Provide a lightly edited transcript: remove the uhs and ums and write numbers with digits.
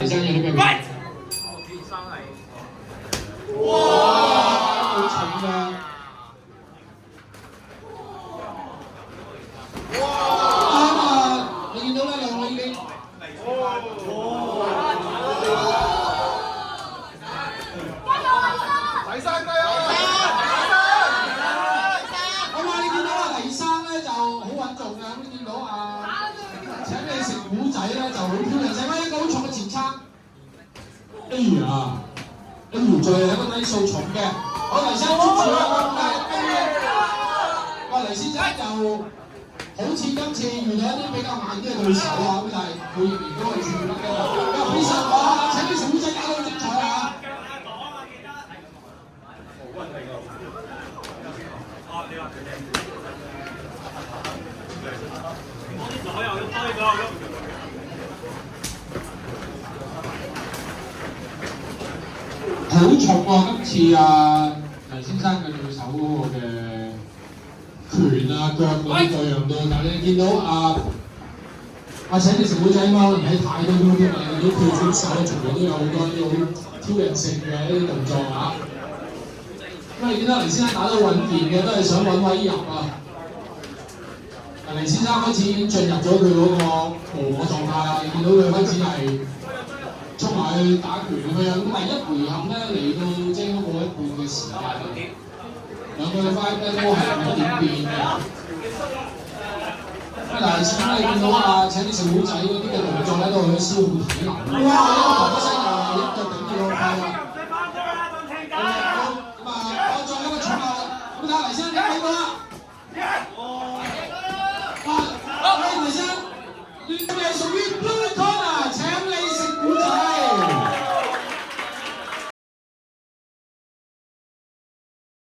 黎生有啲咩表現？哇！好重㗎！哇！你見到咧兩個已經。黎生加油！好嘛，你見到阿黎生咧就好穩重嘅，咁你見到請你食糊仔咧就好漂亮，使翻一個好重嘅前餐。哎呀！跟住再係一個低數重嘅，好黎生接住啦，哇黎先生就好似今次遇到一啲比較慢啲嘅對手啊，咁但係佢仍然都係處理得嘅。非常哇！請啲小仔搞到好精彩啊！好重喎！今次黎先生嘅對手嗰個嘅拳啊、腳嗰啲各樣都，但係你見到請你食糊仔可能喺太多啲嘅，你都跳轉手，全部都有好多啲好挑釁性嘅一啲動作啊！咁你見到黎先生打得穩健嘅，都係想揾位入啊！黎先生開始已經進入咗佢嗰個無我狀態啦，你見到佢開始係衝埋去打拳咁樣。咁第一回合咧嚟到即係過一半嘅時間，兩個嘅 fight 咧都係冇點變嘅。咁但係先你見到請啲食糊仔嗰啲嘅動作咧，都係去消耗體能。哇！一個頭一聲又係一腳頂住個肺啊！咁我再一個重啊！咁睇下黎生點睇到啦？黎生，你係屬於 blue